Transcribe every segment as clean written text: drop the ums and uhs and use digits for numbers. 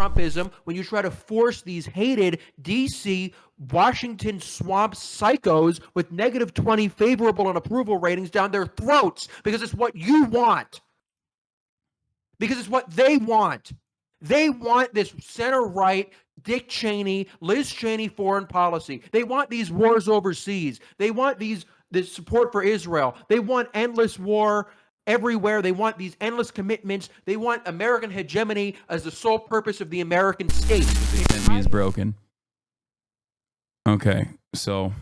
Trumpism, when you try to force these hated DC, Washington swamp psychos with -20 favorable and approval ratings down their throats, because it's what you want. Because it's what they want. They want this center-right, Dick Cheney, Liz Cheney foreign policy. They want these wars overseas. They want this support for Israel. They want endless war everywhere. They want these endless commitments. They want American hegemony as the sole purpose of the American state. The enemy is broken. Okay, so.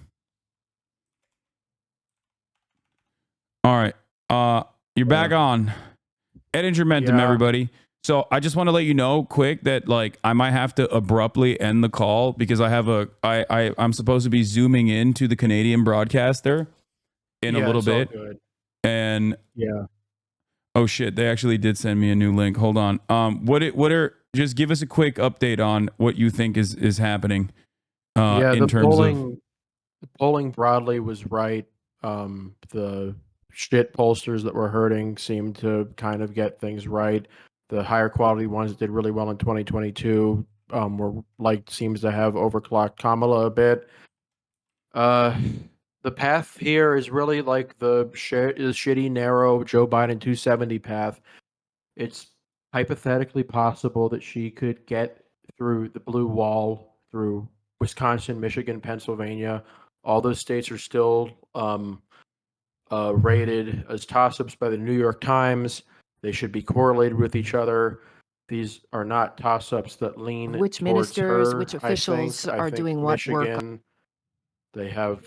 All right. You're back on. Ettingermentum, everybody. So I just want to let you know quick that like I might have to abruptly end the call because I have I'm supposed to be zooming into the Canadian broadcaster in a little bit. And oh shit, they actually did send me a new link. Hold on. Just give us a quick update on what you think is happening in terms of the polling broadly was right. The shit pollsters that were hurting seemed to kind of get things right. The higher quality ones that did really well in 2022 seems to have overclocked Kamala a bit. The path here is really like the shitty, narrow Joe Biden 270 path. It's hypothetically possible that she could get through the blue wall through Wisconsin, Michigan, Pennsylvania. All those states are still rated as toss-ups by the New York Times. They should be correlated with each other. These are not toss-ups that lean which towards ministers, her, which officials are doing what Michigan, work. They have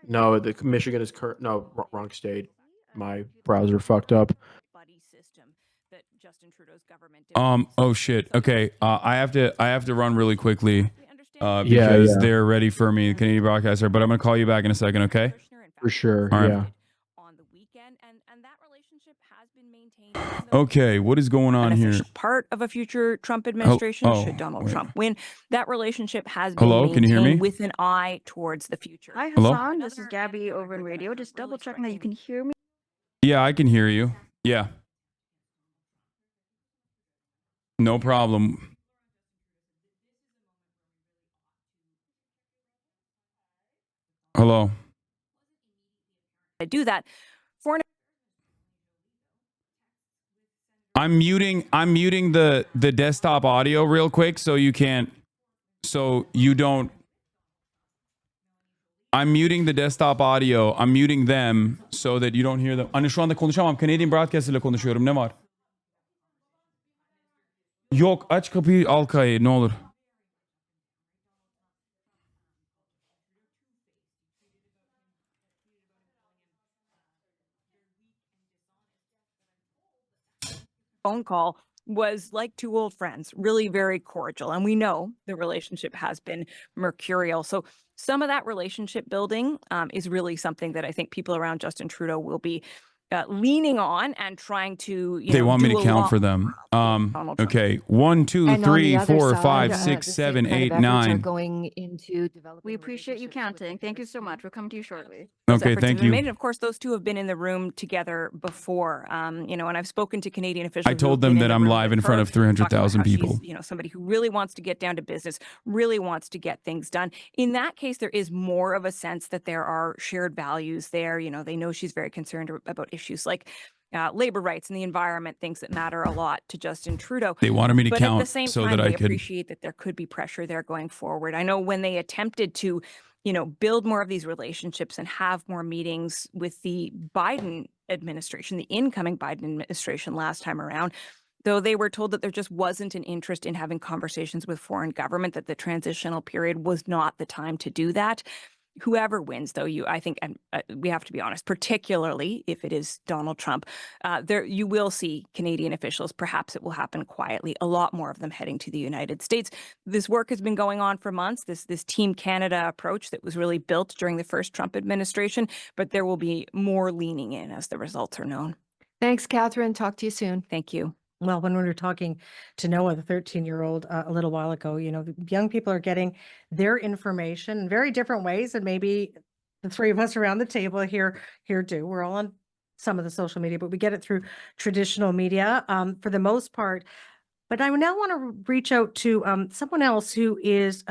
no. The Michigan is wrong state. My browser fucked up. Oh shit. Okay. I have to run really quickly because they're ready for me, the Canadian broadcaster. But I'm gonna call you back in a second. Okay. For sure. All right. Yeah. Okay, what is going on here? Part of a future Trump administration should Donald Trump win. That relationship has been Hello, can you hear me? with an eye towards the future. Hi, Hello? Hasan. This is Gabby over in radio. Just double checking that you can hear me. Yeah, I can hear you. Yeah. No problem. Hello. I do that for I'm muting the desktop audio real quick so you don't. I'm muting the desktop audio. I'm muting them so that you don't hear them. Anne şu anda konuşamam. Canadian Broadcast ile konuşuyorum. Ne var? Yok, aç kapıyı Alkay'ı ne olur. phone call was like two old friends, really very cordial. And we know the relationship has been mercurial. So some of that relationship building is really something that I think people around Justin Trudeau will be leaning on and trying to, they want me to count for them. Okay. 1, 2, 3, 4, 5, 6, 7, 8, 9. Going into developing. We appreciate you counting. Thank you so much. We'll come to you shortly. Okay, thank you. And of course, those two have been in the room together before, and I've spoken to Canadian officials. I told them that I'm live in front of 300,000 people. Somebody who really wants to get down to business, really wants to get things done. In that case, there is more of a sense that there are shared values there. They know she's very concerned about issues like labor rights and the environment, things that matter a lot to Justin Trudeau. They wanted me to but count at the same so time, that I they could appreciate that there could be pressure there going forward. I know when they attempted to, build more of these relationships and have more meetings with the Biden administration, the incoming Biden administration last time around, though they were told that there just wasn't an interest in having conversations with foreign government, that the transitional period was not the time to do that. Whoever wins, though, I think, and we have to be honest, particularly if it is Donald Trump, you will see Canadian officials, perhaps it will happen quietly, a lot more of them heading to the United States. This work has been going on for months, this Team Canada approach that was really built during the first Trump administration, but there will be more leaning in as the results are known. Thanks, Catherine. Talk to you soon. Thank you. Well, when we were talking to Noah, the 13-year-old, a little while ago, young people are getting their information in very different ways. And maybe the three of us around the table here do. We're all on some of the social media, but we get it through traditional media. For the most part, But I now want to reach out to someone else who is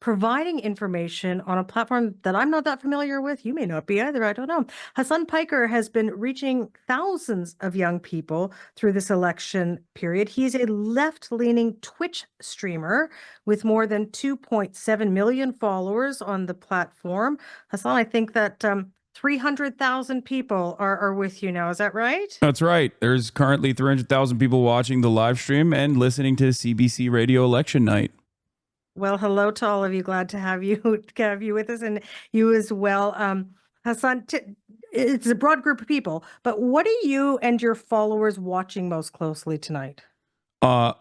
providing information on a platform that I'm not that familiar with. You may not be either. I don't know. Hasan Piker has been reaching thousands of young people through this election period. He's a left-leaning Twitch streamer with more than 2.7 million followers on the platform. Hasan, I think that 300,000 people are with you now. Is that right? That's right. There's currently 300,000 people watching the live stream and listening to CBC Radio Election Night. Well, hello to all of you. Glad to have you with us, and you as well. Hasan, it's a broad group of people, but what are you and your followers watching most closely tonight? I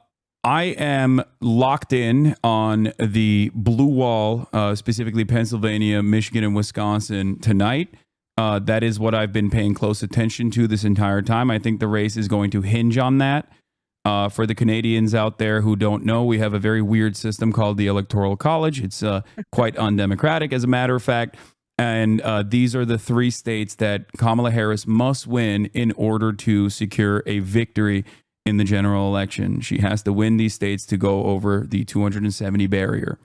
am locked in on the blue wall, specifically Pennsylvania, Michigan, and Wisconsin tonight. That is what I've been paying close attention to this entire time. I think the race is going to hinge on that. For the Canadians out there who don't know, we have a very weird system called the Electoral College. It's quite undemocratic, as a matter of fact. And these are the 3 states that Kamala Harris must win in order to secure a victory in the general election. She has to win these states to go over the 270 barrier.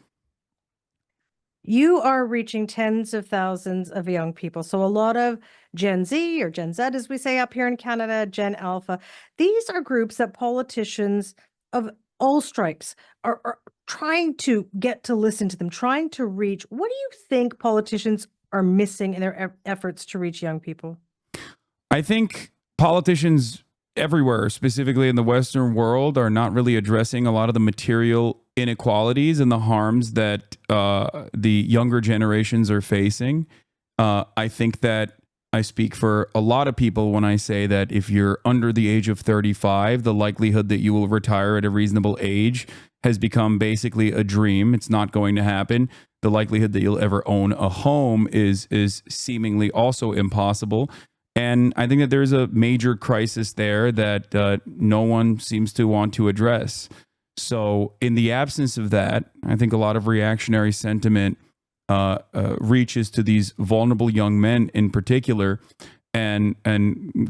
You are reaching tens of thousands of young people. So a lot of Gen Z, or Gen Z, as we say up here in Canada, Gen Alpha. These are groups that politicians of all stripes are trying to get to listen to them, trying to reach. What do you think politicians are missing in their efforts to reach young people? I think politicians everywhere, specifically in the Western world, are not really addressing a lot of the material inequalities and the harms that the younger generations are facing. I think that I speak for a lot of people when I say that if you're under the age of 35, the likelihood that you will retire at a reasonable age has become basically a dream. It's not going to happen. The likelihood that you'll ever own a home is seemingly also impossible. And I think that there's a major crisis there that no one seems to want to address. So in the absence of that, I think a lot of reactionary sentiment reaches to these vulnerable young men in particular and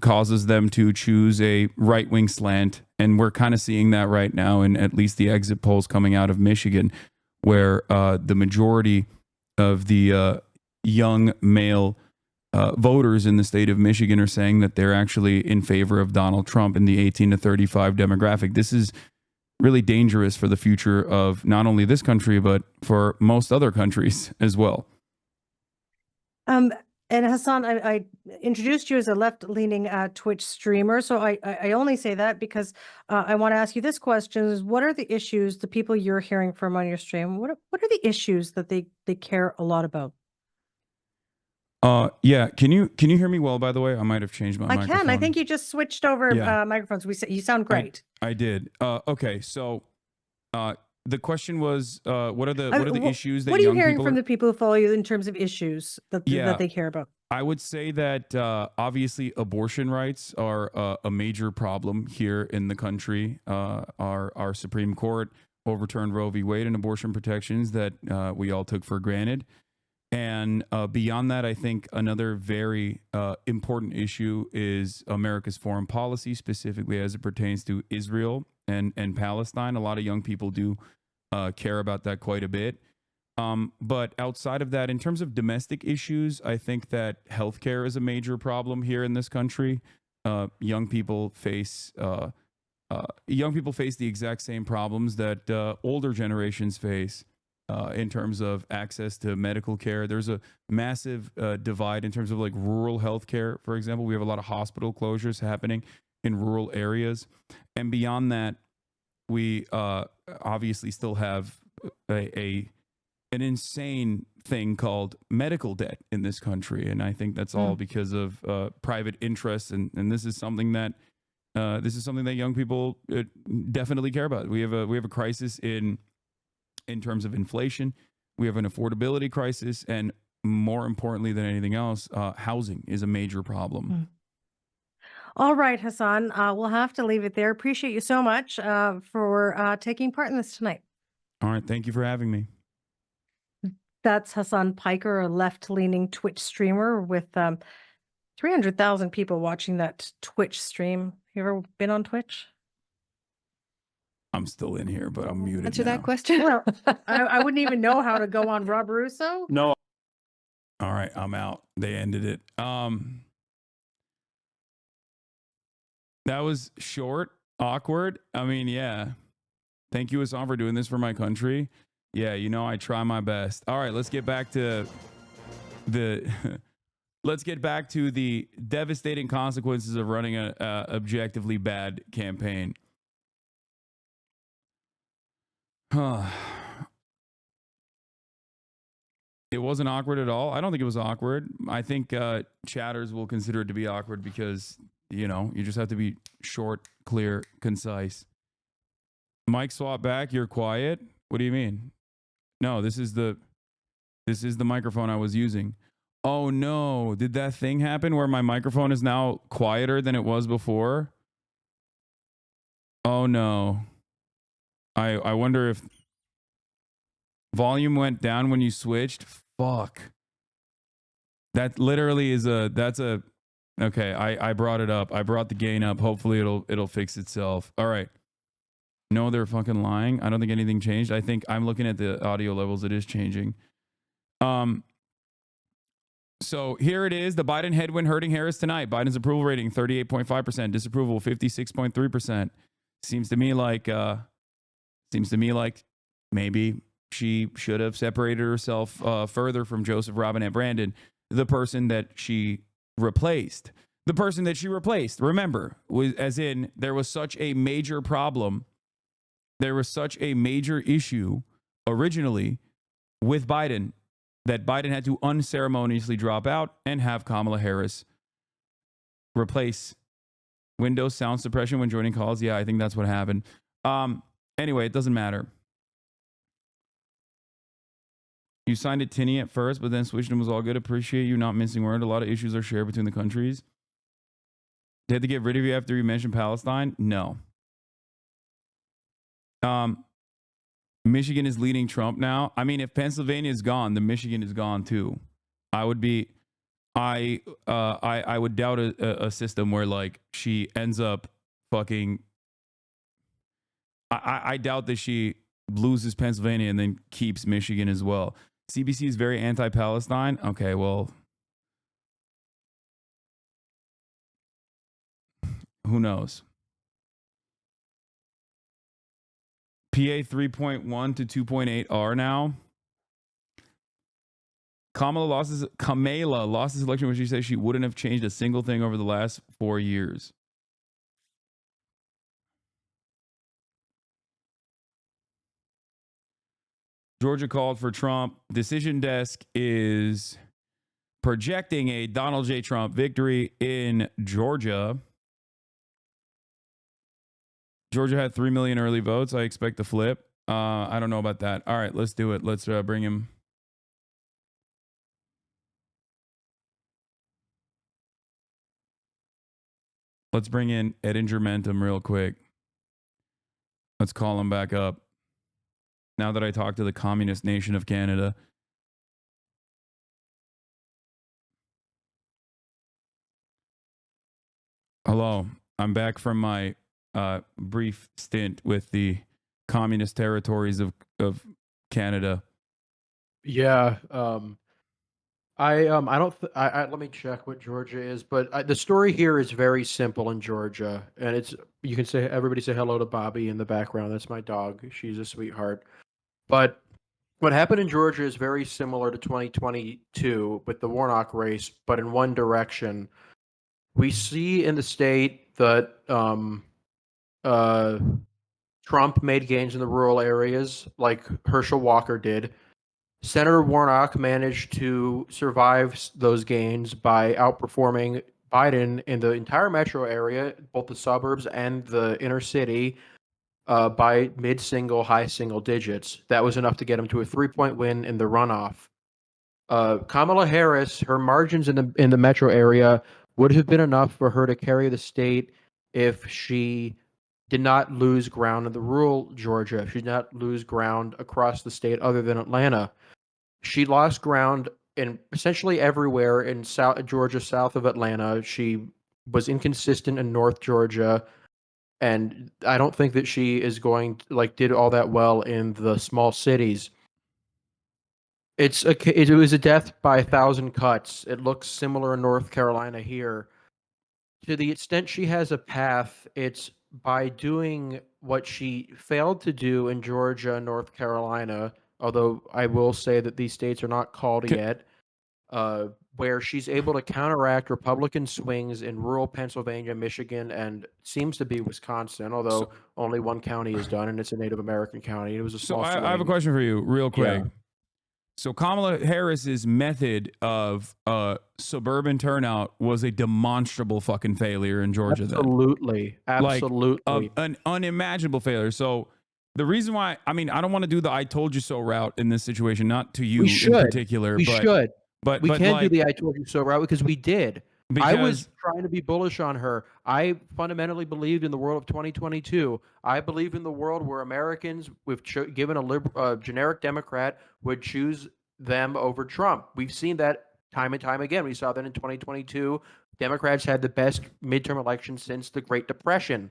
causes them to choose a right-wing slant. And we're kind of seeing that right now in at least the exit polls coming out of Michigan, where the majority of the young male voters in the state of Michigan are saying that they're actually in favor of Donald Trump in the 18 to 35 demographic. This is really dangerous for the future of not only this country, but for most other countries as well. And Hasan, I introduced you as a left-leaning Twitch streamer. So I only say that because I want to ask you this question: is what are the issues, the people you're hearing from on your stream, what are the issues that they care a lot about? Yeah. Can you hear me well, by the way? I might have changed my microphone. I can. I think you just switched over microphones. You sound great. I did. Okay. So the question was, what are the issues that what are you young hearing people from the people who follow you in terms of issues that they care about? I would say that obviously abortion rights are a major problem here in the country. Our Supreme Court overturned Roe v. Wade and abortion protections that we all took for granted. And beyond that, I think another very important issue is America's foreign policy, specifically as it pertains to Israel and Palestine. A lot of young people do care about that quite a bit. But outside of that, in terms of domestic issues, I think that healthcare is a major problem here in this country. Young people face the exact same problems that older generations face. In terms of access to medical care. There's a massive divide in terms of like rural healthcare, for example. We have a lot of hospital closures happening in rural areas. And beyond that, we obviously still have an insane thing called medical debt in this country. And I think that's all because of private interests. And this is something that young people definitely care about. We have a crisis in terms of inflation. We have an affordability crisis, and more importantly than anything else, housing is a major problem. All right, Hasan, we'll have to leave it there. Appreciate you so much for taking part in this tonight. All right. Thank you for having me. That's Hasan Piker, a left-leaning Twitch streamer with 300,000 people watching that Twitch stream. You ever been on Twitch? I'm still in here, but I'm muted Answer now. that question. Well, I wouldn't even know how to go on Rob Russo. No. All right, I'm out. They ended it. That was short, awkward. I mean, yeah. Thank you, Hasan, for doing this for my country. Yeah, you know, I try my best. All right, let's get back to the let's get back to the devastating consequences of running a objectively bad campaign. It wasn't awkward at all. I don't think it was awkward. I think chatters will consider it to be awkward because, you know, you just have to be short, clear, concise. Mic swap back. You're quiet. What do you mean? No, this is the microphone I was using. Oh no, did that thing happen where my microphone is now quieter than it was before? Oh no. I wonder if volume went down when you switched. Fuck. That literally is okay, I brought it up. I brought the gain up. Hopefully it'll fix itself. All right. No, they're fucking lying. I don't think anything changed. I think I'm looking at the audio levels. It is changing. So here it is. The Biden headwind hurting Harris tonight. Biden's approval rating 38.5%. Disapproval 56.3%. Seems to me like maybe she should have separated herself further from Joseph Robinette Brandon, the person that she replaced. The person that she replaced, remember, was as in there was such a major problem. There was such a major issue originally with Biden that Biden had to unceremoniously drop out and have Kamala Harris replace Windows sound suppression when joining calls. Yeah, I think that's what happened. Anyway, it doesn't matter. You signed it tinny at first, but then switched and was all good. Appreciate you not mincing word. A lot of issues are shared between the countries. They had to get rid of you after you mentioned Palestine? No. Michigan is leading Trump now. I mean, if Pennsylvania is gone, then Michigan is gone too. I would doubt a system where like she ends up fucking. I doubt that she loses Pennsylvania and then keeps Michigan as well. CBC is very anti-Palestine. Okay, well, who knows? PA 3.1 to 2.8 are now. Kamala lost his election when she said she wouldn't have changed a single thing over the last 4 years. Georgia called for Trump. Decision Desk is projecting a Donald J. Trump victory in Georgia. Georgia had 3 million early votes. I expect to flip. I don't know about that. All right, let's do it. Let's bring him. Let's bring in ettingermentum real quick. Let's call him back up. Now that I talked to the communist nation of Canada. Hello, I'm back from my brief stint with the communist territories of Canada. Yeah. Let me check what Georgia is, but the story here is very simple in Georgia, and you can say everybody say hello to Bobby in the background. That's my dog. She's a sweetheart. But what happened in Georgia is very similar to 2022 with the Warnock race, but in one direction. We see in the state that Trump made gains in the rural areas, like Herschel Walker did. Senator Warnock managed to survive those gains by outperforming Biden in the entire metro area, both the suburbs and the inner city, by mid-single, high single digits. That was enough to get him to a 3-point win in the runoff. Kamala Harris, her margins in the metro area would have been enough for her to carry the state if she did not lose ground in the rural Georgia, if she did not lose ground across the state other than Atlanta. She lost ground in essentially everywhere in South Georgia, south of Atlanta. She was inconsistent in North Georgia. And I don't think that she is going to, like, did all that well in the small cities. It was a death by 1,000 cuts. It looks similar in North Carolina here. To the extent she has a path, it's by doing what she failed to do in Georgia and North Carolina, although I will say that these states are not called Ca- yet, where she's able to counteract Republican swings in rural Pennsylvania, Michigan, and seems to be Wisconsin, although So- only one county is done, and it's a Native American county. It was a So small swing. I have a question for you, real quick. Yeah. So Kamala Harris's method of suburban turnout was a demonstrable fucking failure in Georgia. Absolutely. Absolutely. An unimaginable failure. So the reason why, I mean, I don't want to do the "I told you so" route in this situation, not to you We in should. particular. We should. But We can do like, the "I told you so" route because we did. I was because trying to be bullish on her. I fundamentally believed in the world of 2022. I believe in the world where Americans, with given a generic Democrat, would choose them over Trump. We've seen that time and time again. We saw that in 2022. Democrats had the best midterm election since the Great Depression.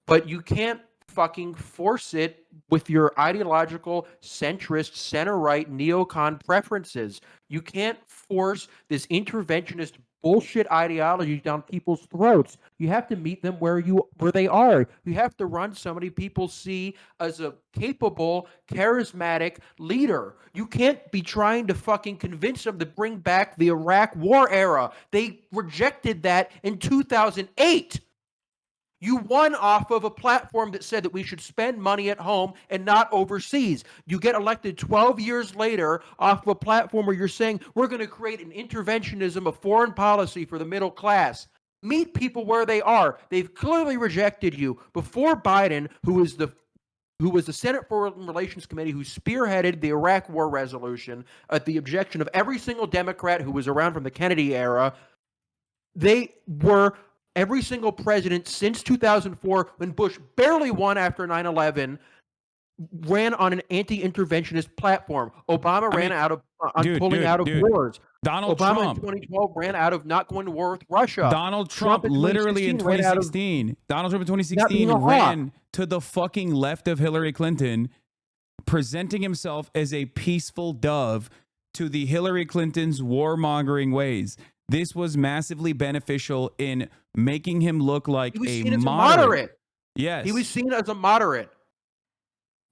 But you can't fucking force it with your ideological, centrist, center-right, neocon preferences. You can't force this interventionist bullshit ideology down people's throats. You have to meet them where they are. You have to run somebody people see as a capable, charismatic leader. You can't be trying to fucking convince them to bring back the Iraq War era. They rejected that in 2008. You won off of a platform that said that we should spend money at home and not overseas. You get elected 12 years later off of a platform where you're saying we're going to create an interventionism of foreign policy for the middle class. Meet people where they are. They've clearly rejected you. Before Biden, who was the Senate Foreign Relations Committee who spearheaded the Iraq War resolution at the objection of every single Democrat who was around from the Kennedy era, they were every single president since 2004, when Bush barely won after 9/11, ran on an anti-interventionist platform. Obama ran out of pulling out of wars. Donald Obama Trump in 2012 ran out of not going to war with Russia. Donald Trump in literally in 2016 Donald Trump in being 2016 a hawk. ran to the fucking left of Hillary Clinton, presenting himself as a peaceful dove to the Hillary Clinton's warmongering ways. This was massively beneficial in making him look like He was a seen as moderate. a moderate. Yes. He was seen as a moderate.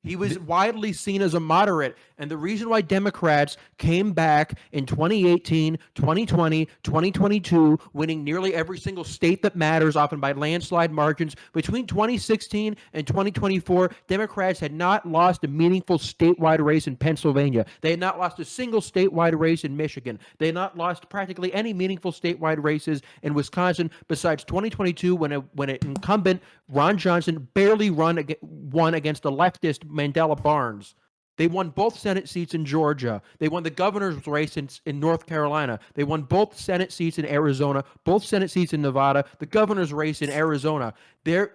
He was widely seen as a moderate. And the reason why Democrats came back in 2018, 2020, 2022, winning nearly every single state that matters, often by landslide margins, between 2016 and 2024, Democrats had not lost a meaningful statewide race in Pennsylvania. They had not lost a single statewide race in Michigan. They had not lost practically any meaningful statewide races in Wisconsin besides 2022 when an incumbent, Ron Johnson, barely won against a leftist Mandela Barnes. They won both Senate seats in Georgia. They won the governor's race in North Carolina. They won both Senate seats in Arizona, both Senate seats in Nevada, the governor's race in Arizona. Their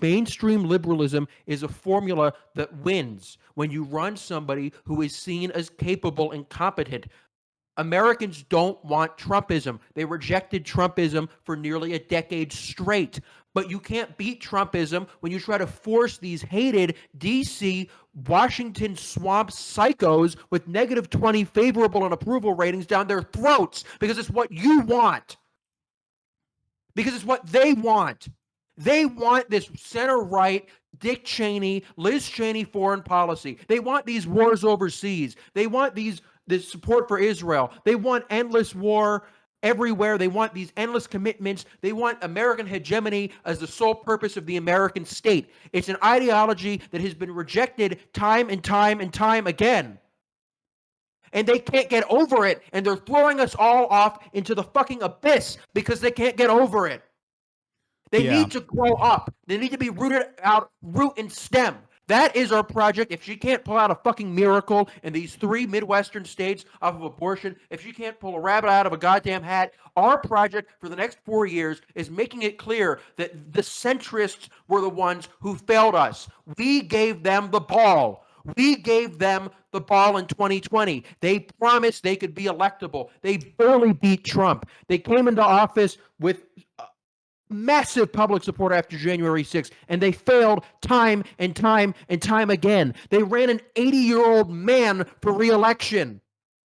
mainstream liberalism is a formula that wins when you run somebody who is seen as capable and competent. Americans don't want Trumpism. They rejected Trumpism for nearly a decade straight. But you can't beat Trumpism when you try to force these hated DC, Washington swamp psychos with negative 20 favorable and approval ratings down their throats because it's what you want. Because it's what they want. They want this center-right, Dick Cheney, Liz Cheney foreign policy. They want these wars overseas. They want this support for Israel. They want endless war everywhere. They want these endless commitments. They want American hegemony as the sole purpose of the American state. It's an ideology that has been rejected time and time and time again. And they can't get over it. And they're throwing us all off into the fucking abyss because they can't get over it. They need to grow up. They need to be rooted out, root and stem. That is our project. If she can't pull out a fucking miracle in these 3 Midwestern states off of abortion, if she can't pull a rabbit out of a goddamn hat, our project for the next 4 years is making it clear that the centrists were the ones who failed us. We gave them the ball. We gave them the ball in 2020. They promised they could be electable. They barely beat Trump. They came into office with massive public support after January 6th, and they failed time and time and time again. They ran an 80-year-old man for re-election.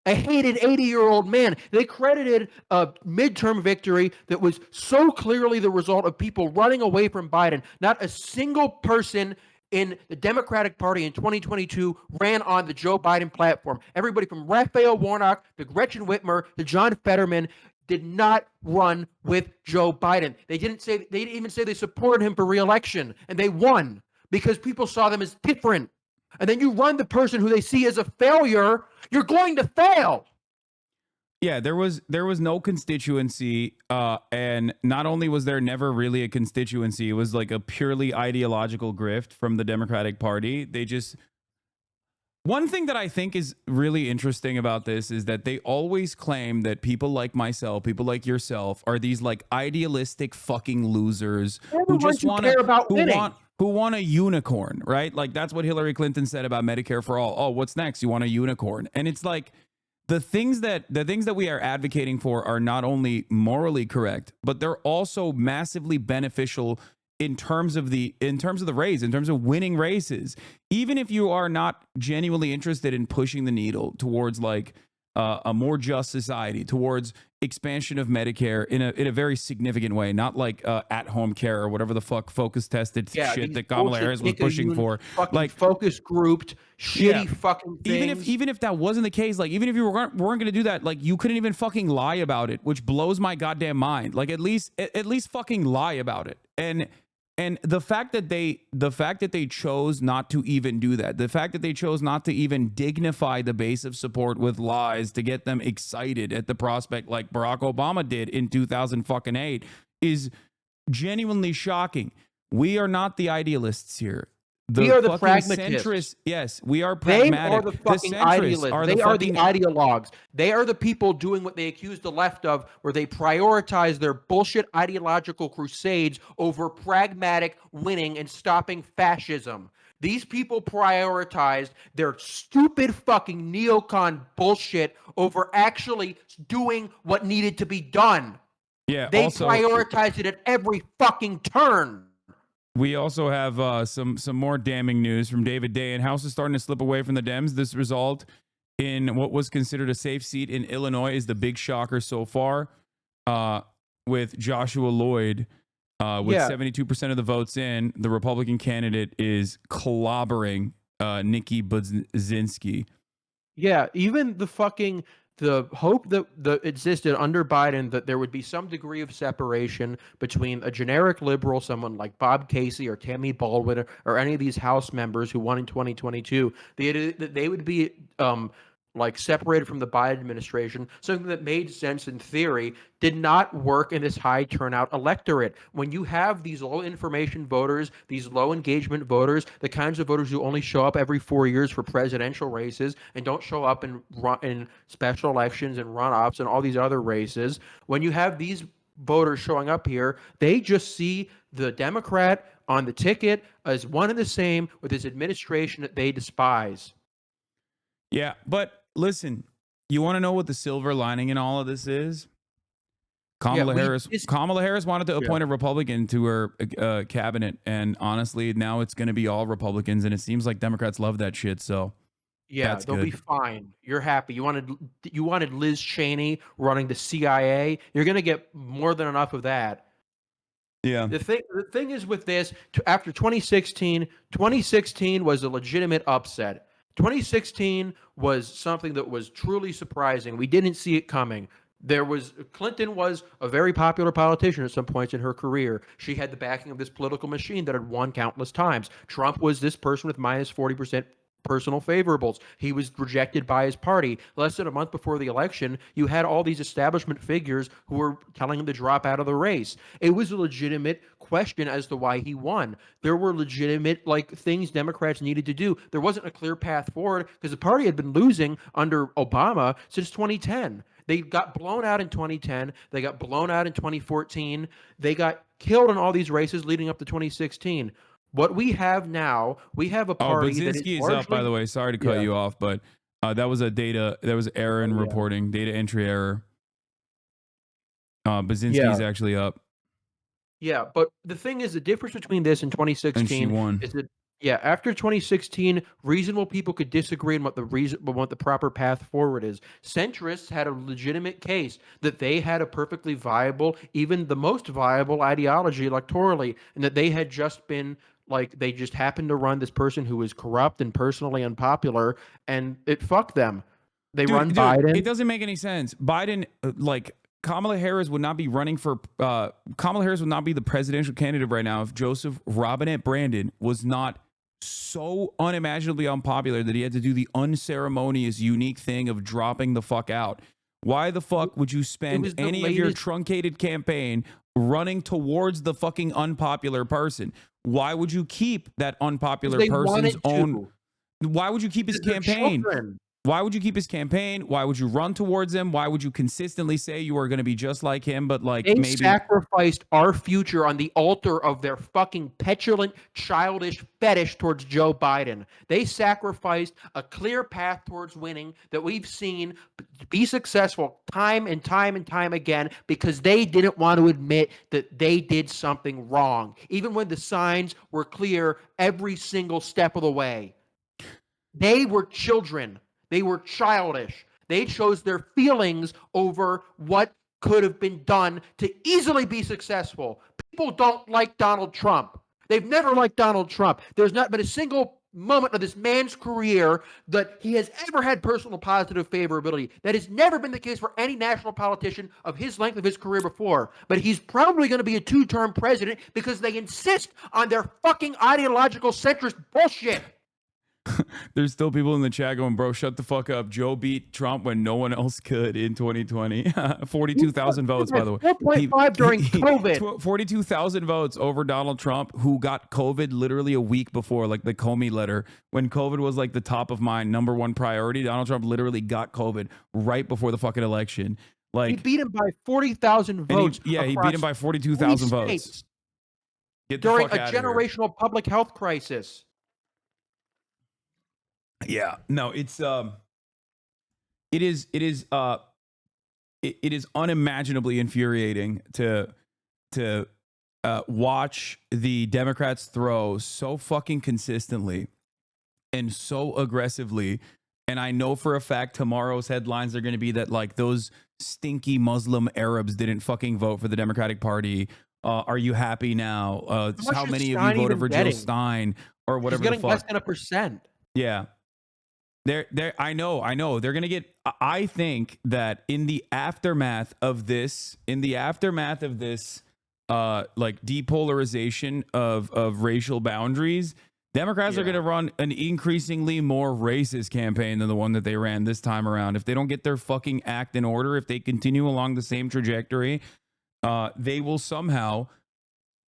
A hated 80-year-old man. They credited a midterm victory that was so clearly the result of people running away from Biden. Not a single person in the Democratic Party in 2022 ran on the Joe Biden platform. Everybody from Raphael Warnock to Gretchen Whitmer to John Fetterman did not run with Joe Biden. They didn't even say they supported him for re-election, and they won because people saw them as different. And then you run the person who they see as a failure, you're going to fail. Yeah, there was no constituency, and not only was there never really a constituency, it was like a purely ideological grift from the Democratic Party. They just, one thing that I think is really interesting about this is that they always claim that people like myself, people like yourself, are these like idealistic fucking losers who just want to who want a unicorn, right? Like that's what Hillary Clinton said about Medicare for all. Oh, what's next? You want a unicorn? And it's like, the things that we are advocating for are not only morally correct, but they're also massively beneficial in terms of the race, in terms of winning races. Even if you are not genuinely interested in pushing the needle towards like a more just society, towards expansion of Medicare in a very significant way, not like at-home care or whatever the fuck focus tested shit that Kamala Harris was pushing for, like focus grouped shitty fucking things. Even if that wasn't the case, like even if you weren't going to do that, like you couldn't even fucking lie about it, which blows my goddamn mind. Like at least fucking lie about it. And the fact that they chose not to even do that, the fact that they chose not to even dignify the base of support with lies to get them excited at the prospect like Barack Obama did in 2008 is genuinely shocking. We are not the idealists here. We are the pragmatists. Centrists, yes, we are pragmatic. They are the fucking idealists. They are the ideologues. They are the people doing what they accuse the left of, where they prioritize their bullshit ideological crusades over pragmatic winning and stopping fascism. These people prioritized their stupid fucking neocon bullshit over actually doing what needed to be done. Yeah, they prioritized it at every fucking turn. We also have some more damning news from David Day, and House is starting to slip away from the Dems. This result in what was considered a safe seat in Illinois is the big shocker so far, with Joshua Lloyd with 72% of the votes in. The Republican candidate is clobbering Nikki Budzinski. Yeah, even the hope that existed under Biden that there would be some degree of separation between a generic liberal, someone like Bob Casey or Tammy Baldwin or any of these House members who won in 2022, they would be like separated from the Biden administration, something that made sense in theory, did not work in this high turnout electorate. When you have these low information voters, these low engagement voters, the kinds of voters who only show up every 4 years for presidential races and don't show up in special elections and runoffs and all these other races, when you have these voters showing up here, they just see the Democrat on the ticket as one and the same with his administration that they despise. Yeah, but listen, you want to know what the silver lining in all of this is? Kamala Harris wanted to appoint a Republican to her cabinet, and honestly, now it's going to be all Republicans, and it seems like Democrats love that shit. So yeah, they'll be fine. You're happy. You wanted Liz Cheney running the CIA. You're going to get more than enough of that. Yeah. The thing is with this, after 2016 was a legitimate upset. 2016 was something that was truly surprising. We didn't see it coming. Clinton was a very popular politician at some points in her career. She had the backing of this political machine that had won countless times. Trump was this person with minus 40% personal favorables. He was rejected by his party. Less than a month before the election, you had all these establishment figures who were telling him to drop out of the race. It was a legitimate question as to why he won. There were legitimate things Democrats needed to do. There wasn't a clear path forward because the party had been losing under Obama since 2010. They got blown out in 2010. They got blown out in 2014. They got killed in all these races leading up to 2016. What we have now, we have a party that is largely up, by the way. Sorry to cut you off, but that was error in reporting, data entry error. Bazinski's actually up. Yeah, but the thing is, the difference between this and And she 2016 won. is that, yeah, after 2016, reasonable people could disagree on what the proper path forward is. Centrists had a legitimate case that they had a perfectly viable, even the most viable ideology electorally, and that they had just been like they just happened to run this person who was corrupt and personally unpopular, and it fucked them. They run Biden. It doesn't make any sense. Biden, like Kamala Harris would not be running for Kamala Harris would not be the presidential candidate right now if Joseph Robinette Brandon was not so unimaginably unpopular that he had to do the unceremonious, unique thing of dropping the fuck out. Why the fuck would you spend any of your truncated campaign running towards the fucking unpopular person? Why would you keep that unpopular person's own? Why would you keep his campaign? Why would you keep his campaign? Why would you run towards him? Why would you consistently say you are going to be just like him, but like they maybe sacrificed our future on the altar of their fucking petulant, childish fetish towards Joe Biden. They sacrificed a clear path towards winning that we've seen be successful time and time and time again because they didn't want to admit that they did something wrong, even when the signs were clear every single step of the way. They were children. They were childish. They chose their feelings over what could have been done to easily be successful. People don't like Donald Trump. They've never liked Donald Trump. There's not been a single moment of this man's career that he has ever had personal positive favorability. That has never been the case for any national politician of his length of his career before. But he's probably going to be a two-term president because they insist on their fucking ideological centrist bullshit. There's still people in the chat going, bro, shut the fuck up. Joe beat Trump when no one else could in 2020. 42,000 votes, by the way. 4.5 during COVID. 42,000 votes over Donald Trump, who got COVID literally a week before, like the Comey letter. When COVID was like the top of mind, number one priority, Donald Trump literally got COVID right before the fucking election. Like he beat him by 40,000 votes. He beat him by 42,000 votes. During a generational public health crisis. Yeah, no, it is unimaginably infuriating to watch the Democrats throw so fucking consistently and so aggressively. And I know for a fact tomorrow's headlines are going to be that like those stinky Muslim Arabs didn't fucking vote for the Democratic Party. Are you happy now? How many of you voted for Jill Stein or whatever? She's getting the fuck? less than 1%. Yeah. I know. They're going to get, I think that in the aftermath of this, like depolarization of racial boundaries, Democrats are going to run an increasingly more racist campaign than the one that they ran this time around. If they don't get their fucking act in order, if they continue along the same trajectory, they will somehow,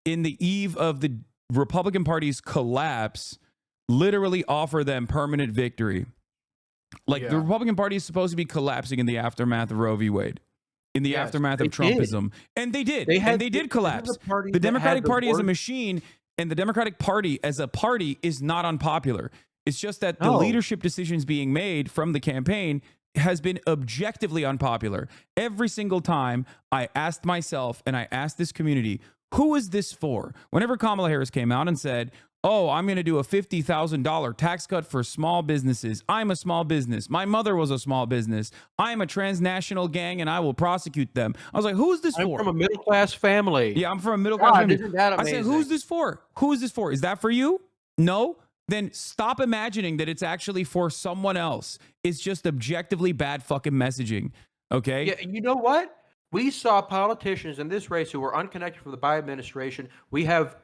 in the eve of the Republican Party's collapse, literally offer them permanent victory. Like the Republican Party is supposed to be collapsing in the aftermath of Roe v. Wade, in the aftermath of Trumpism. And they did. They did collapse. The Democratic Party as a machine and the Democratic Party as a party is not unpopular. It's just that the leadership decisions being made from the campaign has been objectively unpopular. Every single time I asked myself and I asked this community, who is this for? Whenever Kamala Harris came out and said, oh, I'm going to do a $50,000 tax cut for small businesses. I'm a small business. My mother was a small business. I'm a transnational gang and I will prosecute them. I was like, who's this for? I'm from a middle-class family. Yeah, I'm from a middle-class family. Isn't that amazing? I said, who's this for? Who is this for? Is that for you? No? Then stop imagining that it's actually for someone else. It's just objectively bad fucking messaging. Okay? Yeah, and you know what? We saw politicians in this race who were unconnected from the Biden administration. We have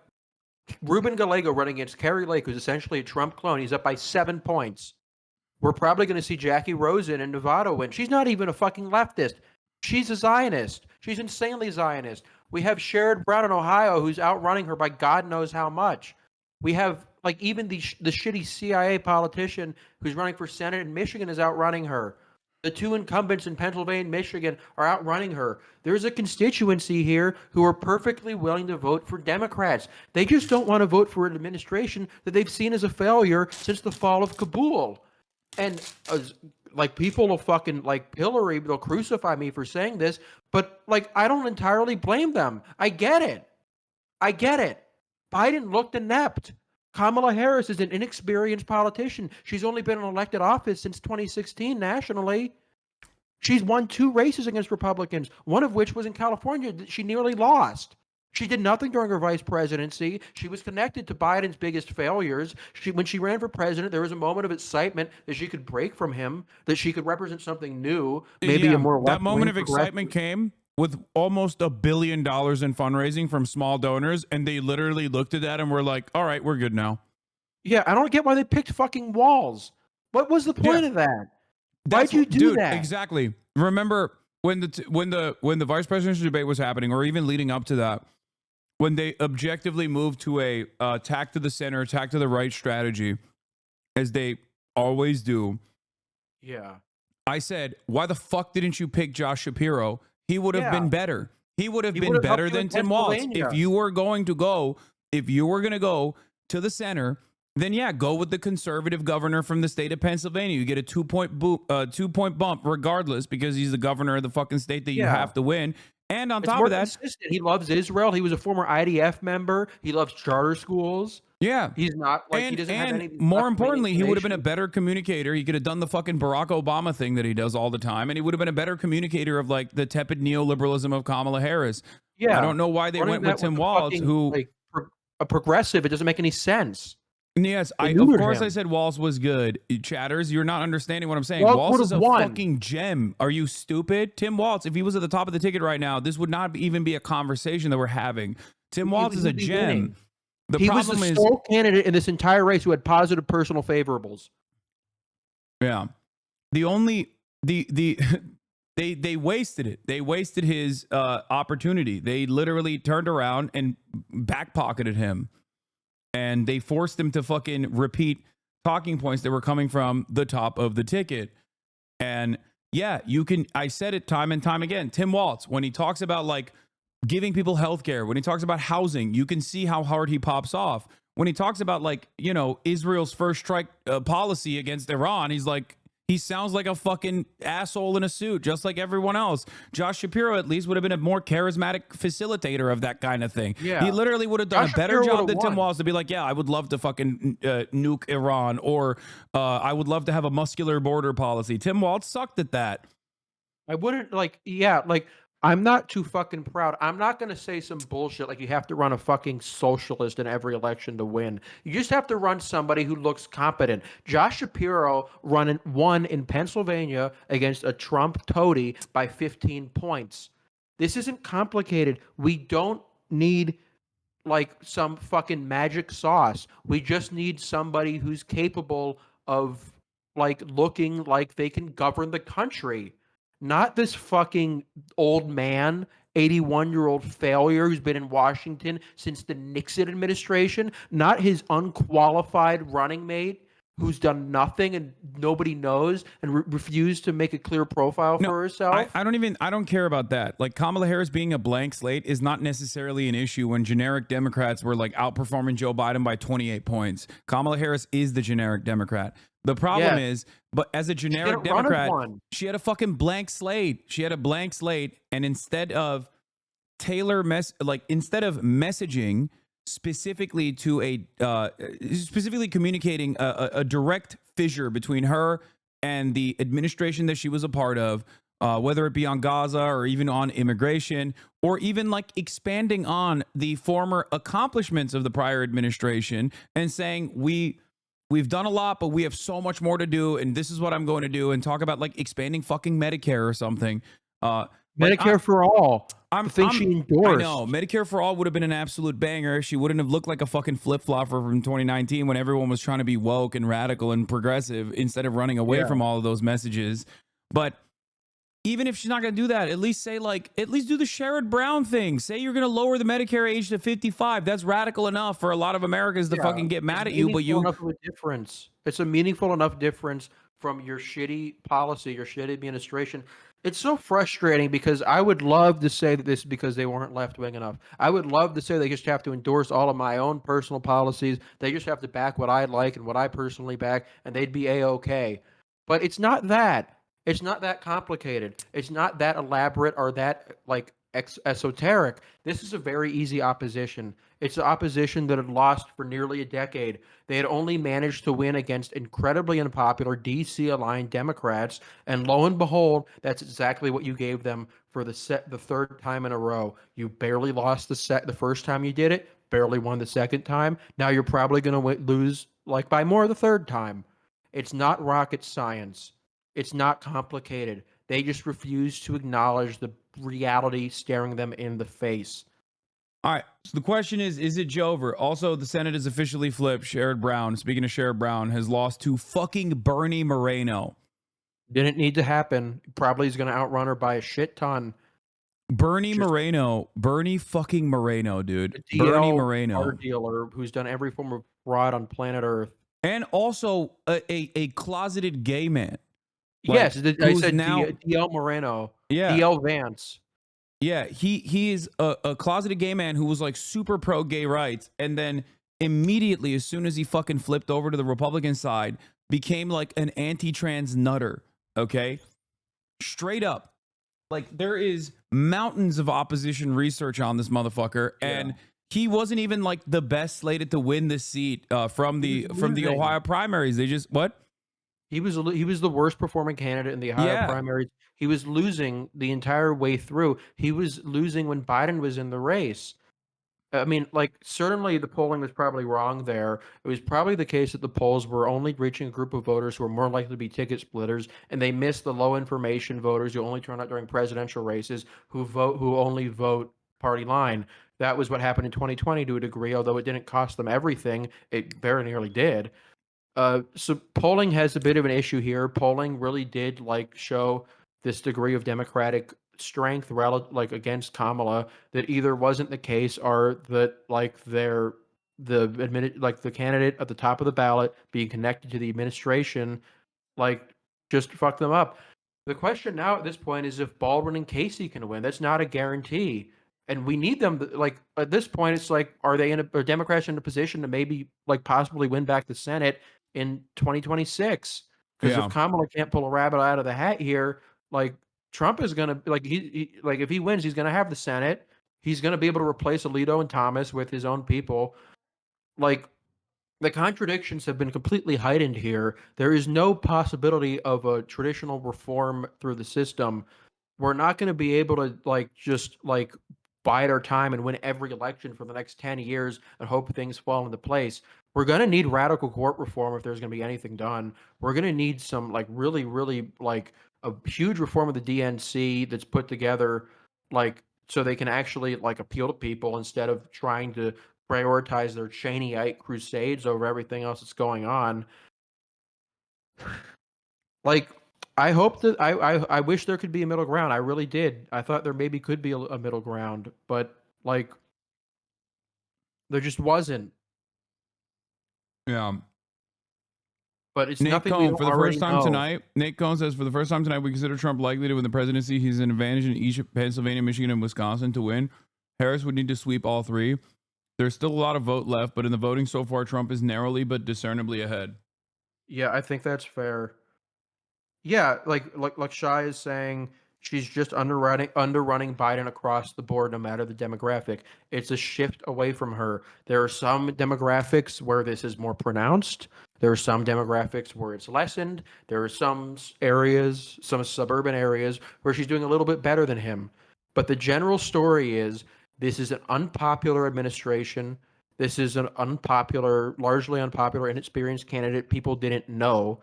Ruben Gallego running against Kerry Lake, who's essentially a Trump clone. He's up by 7 points. We're probably going to see Jackie Rosen in Nevada win. She's not even a fucking leftist. She's a Zionist. She's insanely Zionist. We have Sherrod Brown in Ohio, who's outrunning her by God knows how much. We have like even the shitty CIA politician who's running for Senate in Michigan is outrunning her. The two incumbents in Pennsylvania and Michigan are outrunning her. There's a constituency here who are perfectly willing to vote for Democrats. They just don't want to vote for an administration that they've seen as a failure since the fall of Kabul. And like people will fucking like Hillary, they'll crucify me for saying this, but like I don't entirely blame them. I get it. I get it. Biden looked inept. Kamala Harris is an inexperienced politician. She's only been in elected office since 2016 nationally. She's won 2 races against Republicans, one of which was in California that she nearly lost. She did nothing during her vice presidency. She was connected to Biden's biggest failures. When she ran for president, there was a moment of excitement that she could break from him, that she could represent something new, maybe Yeah, a more that moment left-wing of excitement came with almost $1 billion in fundraising from small donors, and they literally looked at that and were like, all right, we're good now. Yeah, I don't get why they picked fucking Walls. What was the point of that? Why'd you do that? Exactly. Remember when the vice presidential debate was happening, or even leading up to that, when they objectively moved to a attack to the center, attack to the right strategy, as they always do. Yeah. I said, why the fuck didn't you pick Josh Shapiro? He would have been better. He would have been would've helped better you than in Tim Walz. Pennsylvania. If you were going to go to the center, then yeah, go with the conservative governor from the state of Pennsylvania. You get a 2-point bump regardless, because he's the governor of the fucking state that you have to win. And on It's top more of that, consistent. He loves Israel. He was a former IDF member. He loves charter schools. yeah. He's not like he And, doesn't have any. of these more left-wing importantly, he would have been a inclinations. better communicator. He could have done the fucking Barack Obama thing that he does all the time, and he would have been a better communicator of like the tepid neoliberalism of Kamala Harris. Yeah, I don't know why they running went that with Tim the Walz, fucking, who like a progressive. It doesn't make any sense. yes, They of neutered course him. I said Walz was good. Chatters, you're not understanding what I'm saying. Walz Walz is a would've won. fucking gem. Are you stupid? Tim Walz, if he was at the top of the ticket right now, this would not even be a conversation that we're having. Tim Walz is a would be gem. winning. The He was problem the is, sole candidate in this entire race who had positive personal favorables. yeah, the only they wasted it. They wasted his opportunity. They literally turned around and backpocketed him, and they forced him to fucking repeat talking points that were coming from the top of the ticket. And yeah, you can. I said it time and time again. Tim Walz, when he talks about like giving people health care, when he talks about housing, you can see how hard he pops off. When he talks about like, you know, Israel's first strike policy against Iran, he's like, he sounds like a fucking asshole in a suit, just like everyone else. Josh Shapiro at least would have been a more charismatic facilitator of that kind of thing. Yeah. He literally would have done Josh a better Shapiro job would've than Tim won. Walz to be like, yeah, I would love to fucking nuke Iran, or I would love to have a muscular border policy. Tim Walz sucked at that. I wouldn't like I'm not too fucking proud. I'm not going to say some bullshit like you have to run a fucking socialist in every election to win. You just have to run somebody who looks competent. Josh Shapiro won in Pennsylvania against a Trump toady by 15 points. This isn't complicated. We don't need like some fucking magic sauce. We just need somebody who's capable of like looking like they can govern the country. Not this fucking old man, 81-year-old failure who's been in Washington since the Nixon administration. Not his unqualified running mate who's done nothing and nobody knows and refused to make a clear profile for herself. I don't care about that. Like Kamala Harris being a blank slate is not necessarily an issue when generic Democrats were like outperforming Joe Biden by 28 points. Kamala Harris is the generic Democrat. The problem is, but as a generic Democrat, she had a fucking blank slate. She had a blank slate, and instead of instead of messaging specifically to specifically communicating a direct fissure between her and the administration that she was a part of, whether it be on Gaza or even on immigration, or even like expanding on the former accomplishments of the prior administration and saying we've done a lot, but we have so much more to do, and this is what I'm going to do, and talk about like expanding fucking Medicare or something. Medicare for all. The thing she endorsed. I know. Medicare for all would have been an absolute banger. She wouldn't have looked like a fucking flip-flopper from 2019 when everyone was trying to be woke and radical and progressive instead of running away from all of those messages. But even if she's not going to do that, at least say at least do the Sherrod Brown thing. Say you're going to lower the Medicare age to 55. That's radical enough for a lot of Americans to fucking get mad at you. But enough of a difference. It's a meaningful enough difference from your shitty policy, your shitty administration. It's so frustrating because I would love to say that this is because they weren't left-wing enough. I would love to say they just have to endorse all of my own personal policies. They just have to back what I like and what I personally back, and they'd be A-okay. But it's not that. It's not that complicated. It's not that elaborate or that, like, esoteric. This is a very easy opposition. It's an opposition that had lost for nearly a decade. They had only managed to win against incredibly unpopular DC-aligned Democrats, and lo and behold, that's exactly what you gave them for the third time in a row. You barely lost the first time you did it, barely won the second time. Now you're probably going to lose like by more the third time. It's not rocket science. It's not complicated. They just refuse to acknowledge the reality staring them in the face. All right. So the question is it JOEVER? Also, the Senate is officially flipped. Sherrod Brown, speaking of Sherrod Brown, has lost to fucking Bernie Moreno. Didn't need to happen. Probably is going to outrun her by a shit ton. Bernie fucking Moreno, dude. The Bernie DL Moreno. car dealer who's done every form of fraud on planet Earth. And also a closeted gay man. Yes, I said now DL Moreno. Yeah. DL Vance. Yeah, he is a closeted gay man who was like super pro gay rights, and then immediately, as soon as he fucking flipped over to the Republican side, became like an anti-trans nutter. Okay, straight up, like there is mountains of opposition research on this motherfucker, and he wasn't even like the best slated to win this seat from the Ohio primaries. They just He was the worst performing candidate in the Ohio primaries. He was losing the entire way through. He was losing when Biden was in the race. I mean, like, certainly the polling was probably wrong there. It was probably the case that the polls were only reaching a group of voters who were more likely to be ticket splitters, and they missed the low information voters who only turn out during presidential races, who only vote party line. That was what happened in 2020 to a degree, although it didn't cost them everything. It very nearly did. So polling has a bit of an issue here. Polling really did like show this degree of Democratic strength like against Kamala that either wasn't the case or that like the candidate at the top of the ballot being connected to the administration like just fucked them up. The question now at this point is if Baldwin and Casey can win. That's not a guarantee. And we need them to, like at this point it's like are Democrats in a position to maybe like possibly win back the Senate in 2026? Because if Kamala can't pull a rabbit out of the hat here, like Trump is gonna like he like if he wins, he's gonna have the Senate. He's gonna be able to replace Alito and Thomas with his own people. Like the contradictions have been completely heightened here. There is no possibility of a traditional reform through the system. We're not going to be able to like just like bide our time and win every election for the next 10 years and hope things fall into place. We're going to need radical court reform if there's going to be anything done. We're going to need some like really, really like a huge reform of the DNC that's put together like so they can actually like appeal to people instead of trying to prioritize their Cheneyite crusades over everything else that's going on. Like I hope that I wish there could be a middle ground. I really did. I thought there maybe could be a middle ground, but like there just wasn't. Yeah. But it's Nate nothing Cohn, for the first time know. tonight. Nate Cohn says, for the first time tonight, we consider Trump likely to win the presidency. He's an advantage in each Pennsylvania, Michigan, and Wisconsin to win. Harris would need to sweep all three. There's still a lot of vote left, but in the voting so far, Trump is narrowly but discernibly ahead. Yeah, I think that's fair. Yeah, like Shai is saying, she's just underrunning Biden across the board, no matter the demographic. It's a shift away from her. There are some demographics where this is more pronounced. There are some demographics where it's lessened. There are some areas, some suburban areas, where she's doing a little bit better than him. But the general story is this is an unpopular administration. This is an largely unpopular, inexperienced candidate people didn't know.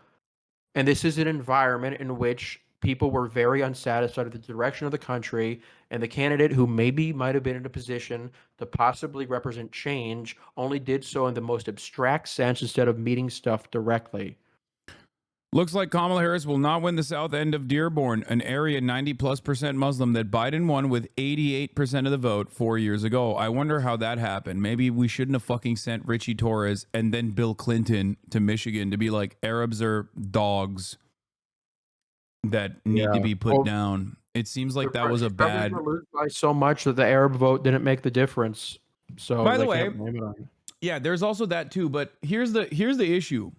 And this is an environment in which people were very unsatisfied with the direction of the country, and the candidate who maybe might have been in a position to possibly represent change only did so in the most abstract sense instead of meeting stuff directly. Looks like Kamala Harris will not win the south end of Dearborn, an area 90+% Muslim that Biden won with 88% of the vote 4 years ago. I wonder how that happened. Maybe we shouldn't have fucking sent Richie Torres and then Bill Clinton to Michigan to be like, Arabs are dogs that need to be put down. It seems like that was a bad. By so much that the Arab vote didn't make the difference. So by the way, yeah, there's also that too. But here's the issue.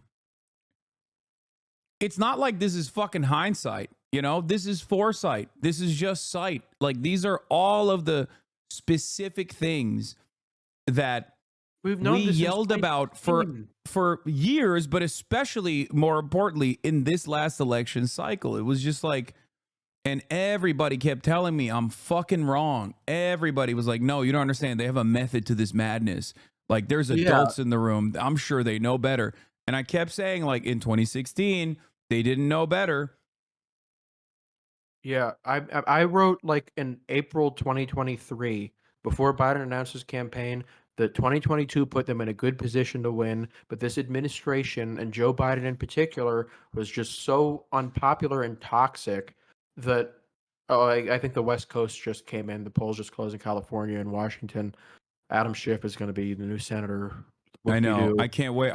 It's not like this is fucking hindsight. You know, this is foresight. This is just sight. Like, these are all of the specific things that We've known we this since yelled about for 2016. years, but especially more importantly in this last election cycle. It was just like, and everybody kept telling me I'm fucking wrong. Everybody was like, no, you don't understand. They have a method to this madness. Like, there's adults in the room. I'm sure they know better. And I kept saying, like, in 2016, they didn't know better. Yeah, I wrote like in April 2023, before Biden announced his campaign, that 2022 put them in a good position to win, but this administration and Joe Biden in particular was just so unpopular and toxic that I think the West Coast just came in. The polls just closed in California and Washington. Adam Schiff is going to be the new senator. I know. Whoop-de-doo. I can't wait.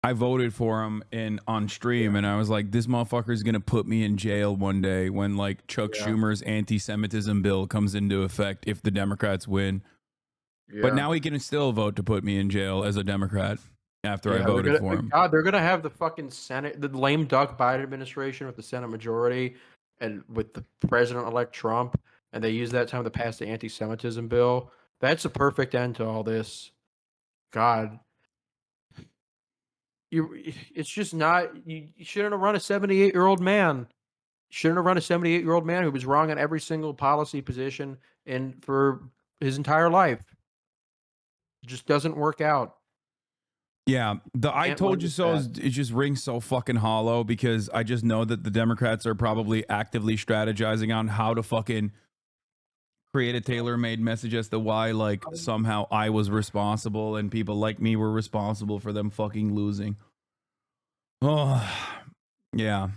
I voted for him on stream, and I was like, this motherfucker is gonna put me in jail one day when like Chuck Schumer's anti-Semitism bill comes into effect if the Democrats win. But now he can still vote to put me in jail as a Democrat after I voted for him. God, they're gonna have the fucking Senate, the lame duck Biden administration with the Senate majority, and with the President-elect Trump, and they use that time to pass the anti-Semitism bill. That's a perfect end to all this. God, it's just not. You shouldn't have run a 78-year-old man. Shouldn't have run a 78-year-old man who was wrong on every single policy position and for his entire life. It just doesn't work out. Yeah, the I Can't told win you with so that. it just rings so fucking hollow because I just know that the Democrats are probably actively strategizing on how to fucking create a tailor-made message as to why like somehow I was responsible and people like me were responsible for them fucking losing. Oh, yeah.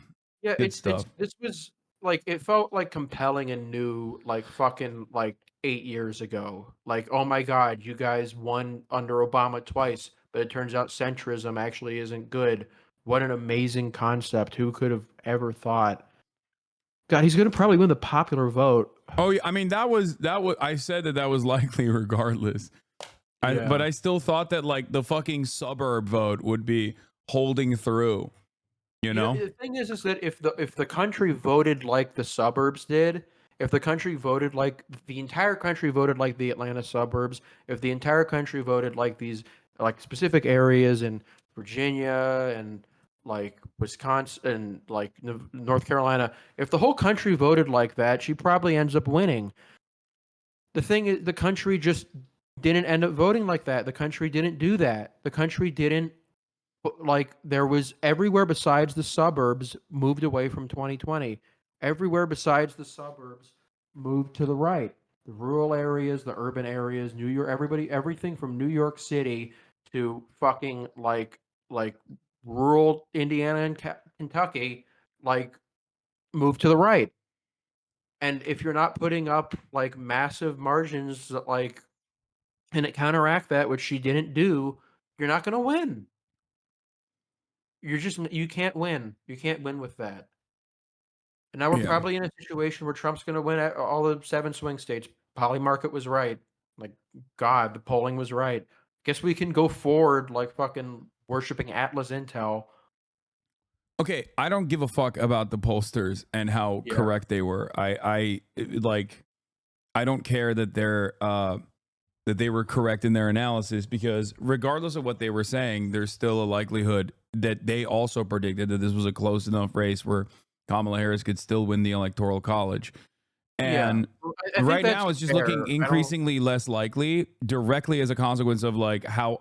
Yeah, Good stuff. this was like it felt like compelling and new, like fucking like 8 years ago. Like, oh my God, you guys won under Obama twice, but it turns out centrism actually isn't good. What an amazing concept. Who could have ever thought? God, he's gonna probably win the popular vote. Oh, yeah, I mean that was I said that was likely regardless. But I still thought that like the fucking suburb vote would be holding through. You know? The thing is that if the country voted like the suburbs did, if the country voted like the entire country voted like the Atlanta suburbs, if the entire country voted like these like specific areas in Virginia and like Wisconsin and like North Carolina, if the whole country voted like that, she probably ends up winning. The thing is, the country just didn't end up voting like that. The country didn't do that. The country didn't like there was everywhere besides the suburbs moved away from 2020. Everywhere besides the suburbs moved to the right. The rural areas, the urban areas, New York, everything from New York City to fucking like rural Indiana and Kentucky, like moved to the right. And if you're not putting up like massive margins that like and it counteract that, which she didn't do, you're not going to win. You can't win. You can't win with that. And now we're Yeah. probably in a situation where Trump's going to win all the 7 swing states. Polymarket was right. Like, God, the polling was right. Guess we can go forward like fucking worshiping Atlas Intel. Okay, I don't give a fuck about the pollsters and how correct they were. I don't care that they were correct in their analysis because regardless of what they were saying, there's still a likelihood that they also predicted that this was a close enough race where Kamala Harris could still win the Electoral College. And I right think now that's it's just fair. looking increasingly less likely directly as a consequence of like how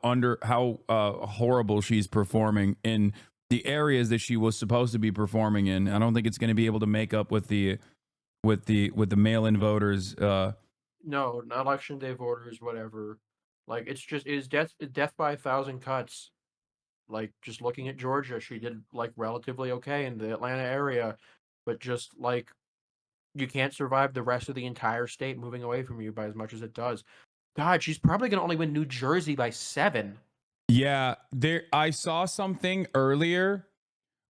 horrible she's performing in the areas that she was supposed to be performing in. I don't think it's going to be able to make up with the mail-in voters. No, not election day voters, whatever. Like it's death by 1,000 cuts. Like just looking at Georgia, she did like relatively okay in the Atlanta area, but just like you can't survive the rest of the entire state moving away from you by as much as it does. God, she's probably gonna only win New Jersey by 7. Yeah, I saw something earlier.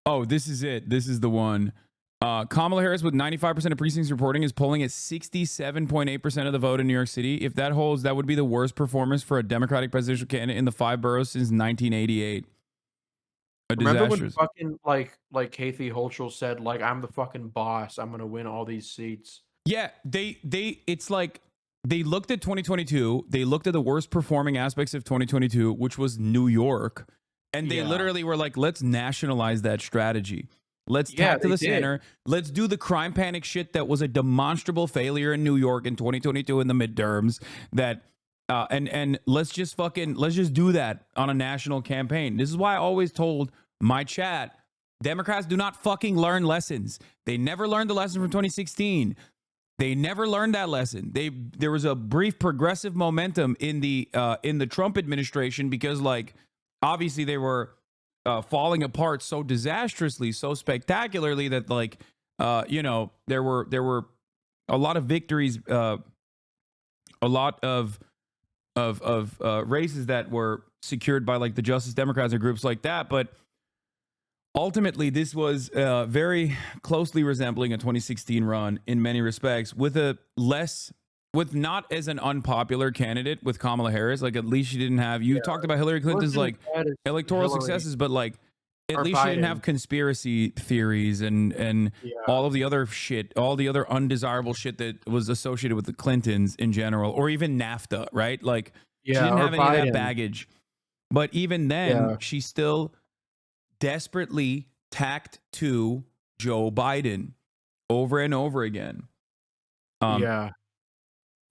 Oh, this is it. This is the one. Kamala Harris with 95% of precincts reporting is polling at 67.8% of the vote in New York City. If that holds, that would be the worst performance for a Democratic presidential candidate in the 5 boroughs since 1988. Remember when disastrous. fucking like Kathy Hochul said, like, I'm the fucking boss. I'm gonna win all these seats. Yeah, it's like they looked at 2022, they looked at the worst performing aspects of 2022, which was New York, and they literally were like, let's nationalize that strategy. Let's tap to the center. Let's do the crime panic shit that was a demonstrable failure in New York in 2022 in the midterms. That and let's just do that on a national campaign. This is why I always told my chat, Democrats do not fucking learn lessons. They never learned the lesson from 2016. They never learned that lesson. There was a brief progressive momentum in the Trump administration because, like, obviously they were falling apart so disastrously, so spectacularly that, like, there were a lot of victories, a lot of races that were secured by, like, the Justice Democrats or groups like that, but ultimately, this was very closely resembling a 2016 run in many respects, with not as an unpopular candidate with Kamala Harris. Like, at least she didn't have. You talked about Hillary Clinton's like electoral successes, but like at least she didn't have conspiracy theories and all of the other shit, all the other undesirable shit that was associated with the Clintons in general, or even NAFTA, right? Like, she didn't have any of that baggage. But even then, she still desperately tacked to Joe Biden over and over again.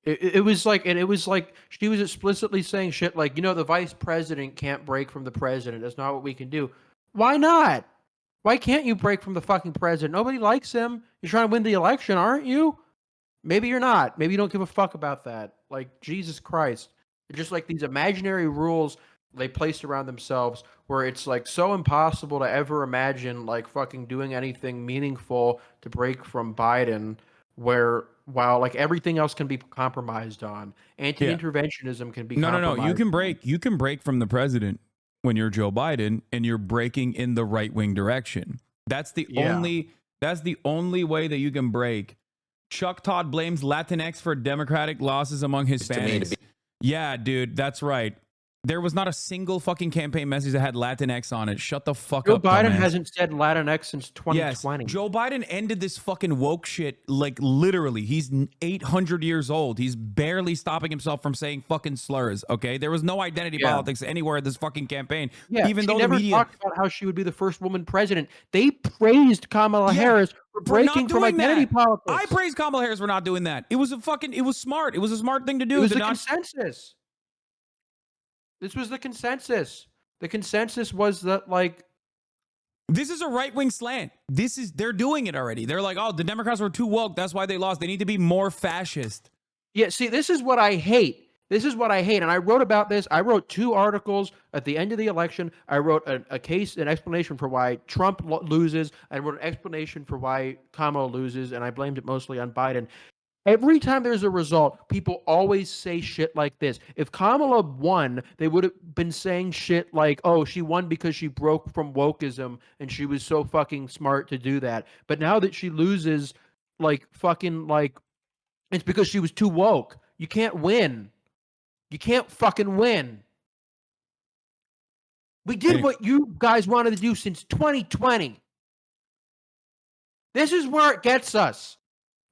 It was like she was explicitly saying shit like, the vice president can't break from the president. That's not what we can do. Why not? Why can't you break from the fucking president? Nobody likes him. You're trying to win the election, aren't you? Maybe you're not. Maybe you don't give a fuck about that. Like, Jesus Christ. It's just like these imaginary rules they placed around themselves where it's like so impossible to ever imagine like fucking doing anything meaningful to break from Biden, while like everything else can be compromised on. Anti-interventionism can be compromised. No. You can break from the president when you're Joe Biden and you're breaking in the right-wing direction. That's the only way that you can break. Chuck Todd blames Latinx for Democratic losses among Hispanics. Yeah, dude, that's right. There was not a single fucking campaign message that had Latinx on it. Shut the fuck up, Joe Biden dumbass. hasn't said Latinx since 2020. Yes, Joe Biden ended this fucking woke shit, like, literally. He's 800 years old. He's barely stopping himself from saying fucking slurs, okay? There was no identity politics anywhere in this fucking campaign. Yeah, even she though never the media talked about how she would be the first woman president. They praised Kamala Harris for breaking from identity politics. I praise Kamala Harris for not doing that. It was smart. It was a smart thing to do. It was the consensus. This was the consensus. The consensus was that, like, this is a right-wing slant. They're doing it already. They're like, oh, the Democrats were too woke. That's why they lost. They need to be more fascist. Yeah, see, this is what I hate. And I wrote about this. I wrote 2 articles at the end of the election. I wrote an explanation for why Trump loses. I wrote an explanation for why Kamala loses, and I blamed it mostly on Biden. Every time there's a result, people always say shit like this. If Kamala won, they would have been saying shit like, oh, she won because she broke from wokeism and she was so fucking smart to do that. But now that she loses, like, fucking, like, it's because she was too woke. You can't win. You can't fucking win. We did what you guys wanted to do since 2020. This is where it gets us.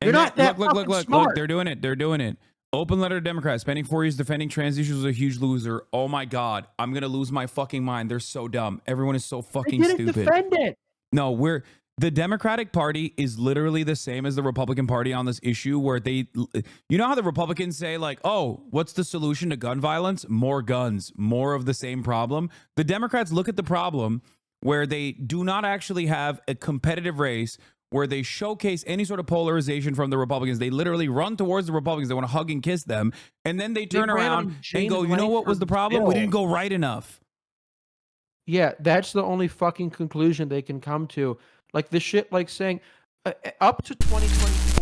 You're not that fucking smart. Look, they're doing it. Open letter to Democrats. Spending 4 years defending trans issues was a huge loser. Oh my God. I'm going to lose my fucking mind. They're so dumb. Everyone is so fucking stupid. They didn't defend it. No, the Democratic Party is literally the same as the Republican Party on this issue, where you know how the Republicans say, like, oh, what's the solution to gun violence? More guns, more of the same problem. The Democrats look at the problem where they do not actually have a competitive race where they showcase any sort of polarization from the Republicans. They literally run towards the Republicans. They want to hug and kiss them. And then they turn around and go, you know what was the problem? We didn't go right enough. Yeah, that's the only fucking conclusion they can come to. Like, this shit, like, saying up to 2020.